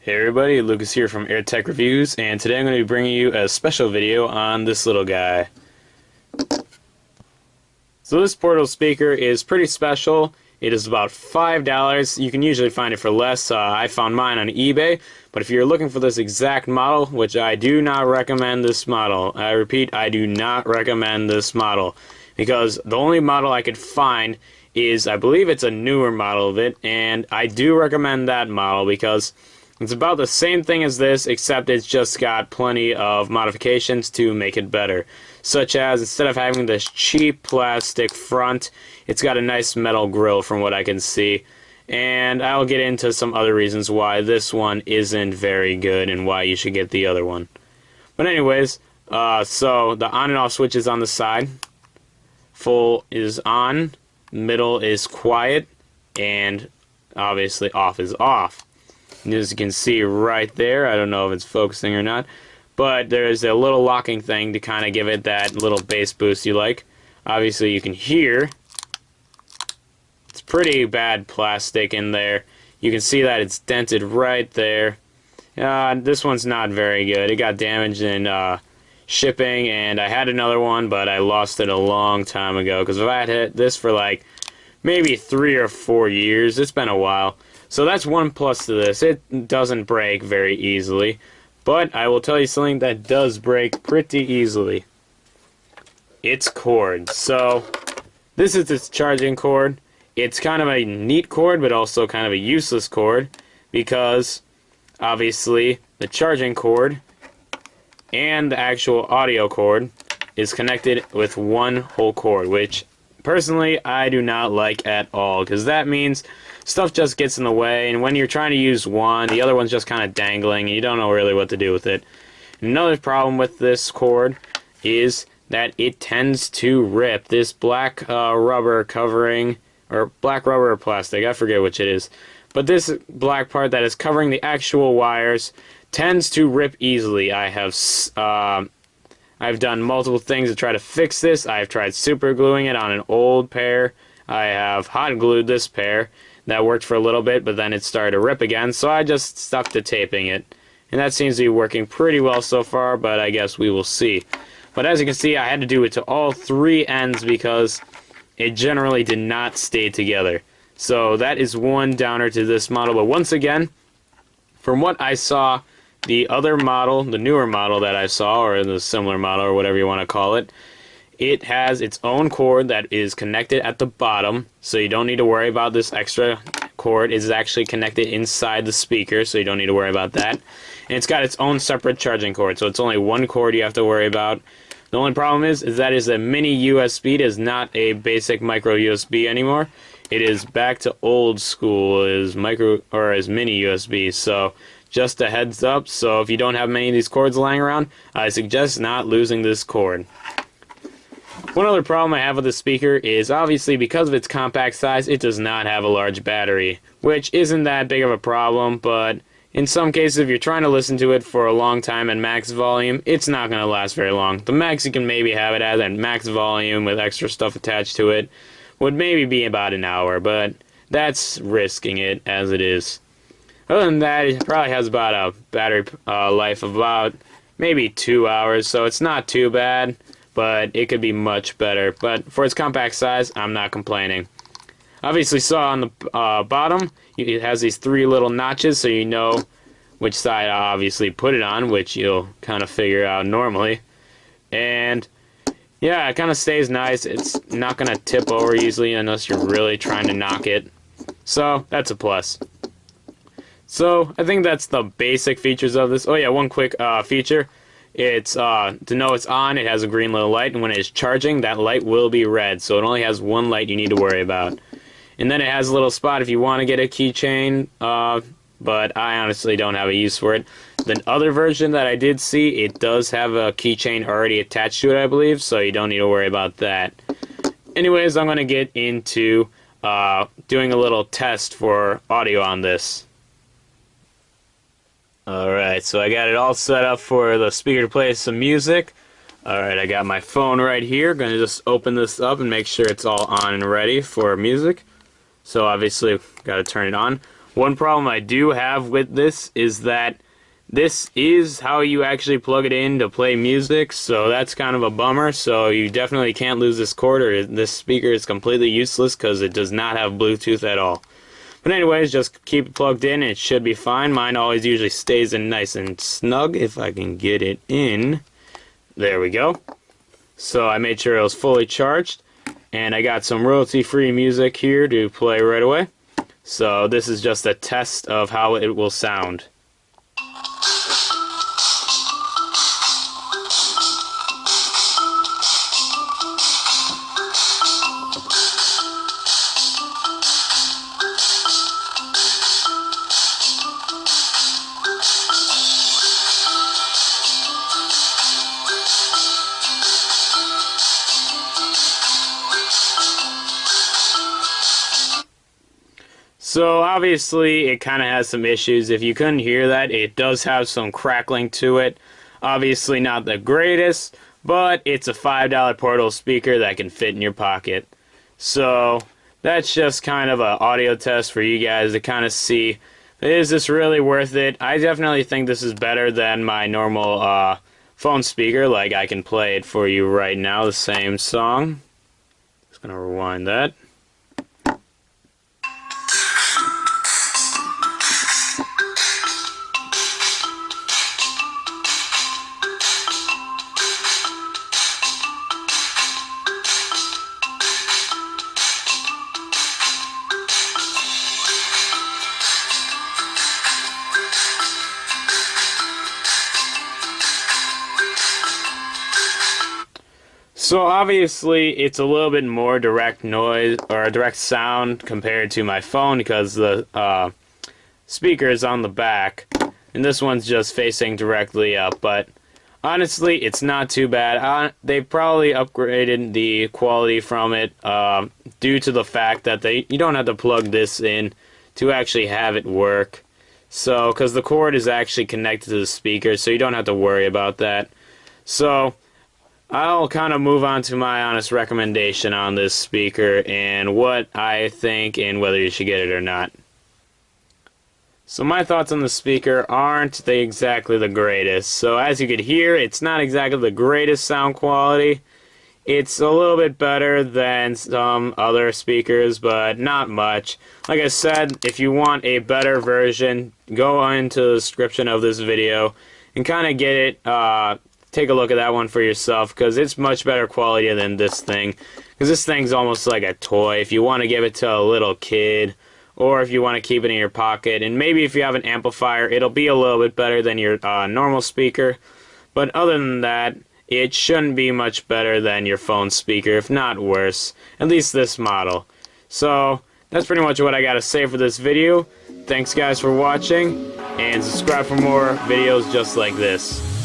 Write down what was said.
Hey everybody, Lucas here from AirTech Reviews, and today I'm going to be bringing you a special video on this little guy. So this portable speaker is pretty special. It is about $5. You can usually find it for less. I found mine on eBay, but if you're looking for this exact model, which I do not recommend this model. I repeat, I do not recommend this model, because the only model I could find is, I believe it's a newer model of it, and I do recommend that model because it's about the same thing as this, except it's just got plenty of modifications to make it better. Such as, instead of having this cheap plastic front, it's got a nice metal grill from what I can see. And I'll get into some other reasons why this one isn't very good and why you should get the other one. But anyways, so the on and off switch is on the side. Full is on, middle is quiet, and obviously off is off. As you can see right there, I don't know if it's focusing or not, but there's a little locking thing to kind of give it that little bass boost you like. Obviously you can hear it's pretty bad plastic in there. You can see that it's dented right there. This one's not very good. It got damaged in shipping, and I had another one, but I lost it a long time ago, because if I had hit this for like maybe 3 or 4 years, it's been a while. So that's one plus to this. It doesn't break very easily. But I will tell you something that does break pretty easily. Its cord. So this is its charging cord. It's kind of a neat cord, but also kind of a useless cord, because obviously the charging cord and the actual audio cord is connected with one whole cord, which personally I do not like at all, because that means stuff just gets in the way, and when you're trying to use one, the other one's just kind of dangling, and you don't know really what to do with it. Another problem with this cord is that it tends to rip. This black rubber covering, or black rubber or plastic, I forget which it is, but this black part that is covering the actual wires tends to rip easily. I've done multiple things to try to fix this. I've tried super gluing it on an old pair. I have hot glued this pair. That worked for a little bit, but then it started to rip again, so I just stuck to taping it. And that seems to be working pretty well so far, but I guess we will see. But as you can see, I had to do it to all 3 ends because it generally did not stay together. So that is one downer to this model. But once again, from what I saw, the other model, the newer model that I saw, or the similar model, or whatever you want to call it, it has its own cord that is connected at the bottom, so you don't need to worry about this extra cord. It's actually connected inside the speaker, so you don't need to worry about that. And it's got its own separate charging cord, so it's only one cord you have to worry about. The only problem is that is a mini USB. It is not a basic micro USB anymore. It is back to old school, is micro or is mini USB. So just a heads up. So if you don't have many of these cords lying around, I suggest not losing this cord. One other problem I have with this speaker is, obviously, because of its compact size, it does not have a large battery, which isn't that big of a problem, but in some cases, if you're trying to listen to it for a long time at max volume, it's not going to last very long. The max you can maybe have it at max volume with extra stuff attached to it would maybe be about an hour, but that's risking it as it is. Other than that, it probably has about a battery life of about maybe 2 hours, so it's not too bad. But it could be much better. But for its compact size, I'm not complaining. Obviously saw on the bottom, it has these 3 little notches, so you know which side I obviously put it on, which you'll kind of figure out normally. And yeah, it kind of stays nice. It's not going to tip over easily unless you're really trying to knock it. So that's a plus. So I think that's the basic features of this. Oh yeah, one quick feature. It's to know it's on, it has a green little light, and when it's charging, that light will be red, so it only has one light you need to worry about. And then it has a little spot if you want to get a keychain, but I honestly don't have a use for it. The other version that I did see, it does have a keychain already attached to it, I believe, so you don't need to worry about that. Anyways, I'm going to get into doing a little test for audio on this. Alright, so I got it all set up for the speaker to play some music. Alright, I got my phone right here. Gonna just open this up and make sure it's all on and ready for music. So obviously, gotta turn it on. One problem I do have with this is that this is how you actually plug it in to play music, so that's kind of a bummer. So you definitely can't lose this cord, or this speaker is completely useless because it does not have Bluetooth at all. But anyways, just keep it plugged in and it should be fine. Mine always usually stays in nice and snug if I can get it in. There we go. So I made sure it was fully charged, and I got some royalty-free music here to play right away. So this is just a test of how it will sound. So obviously it kind of has some issues. If you couldn't hear that, it does have some crackling to it. Obviously not the greatest, but it's a $5 portable speaker that can fit in your pocket. So that's just kind of an audio test for you guys to kind of see, is this really worth it? I definitely think this is better than my normal phone speaker. Like, I can play it for you right now, the same song. Just gonna rewind that. So obviously it's a little bit more direct noise or direct sound compared to my phone because the speaker is on the back and this one's just facing directly up, but honestly it's not too bad. They probably upgraded the quality from it due to the fact that you don't have to plug this in to actually have it work. So because the cord is actually connected to the speaker, so you don't have to worry about that. So I'll kind of move on to my honest recommendation on this speaker and what I think and whether you should get it or not. So my thoughts on the speaker aren't exactly the greatest. So as you could hear, it's not exactly the greatest sound quality. It's a little bit better than some other speakers, but not much. Like I said, if you want a better version, go into the description of this video and kind of get it, take a look at that one for yourself, because it's much better quality than this thing. Because this thing's almost like a toy. If you want to give it to a little kid, or if you want to keep it in your pocket, and maybe if you have an amplifier, it'll be a little bit better than your normal speaker. But other than that, it shouldn't be much better than your phone speaker, if not worse. At least this model. So that's pretty much what I got to say for this video. Thanks guys for watching, and subscribe for more videos just like this.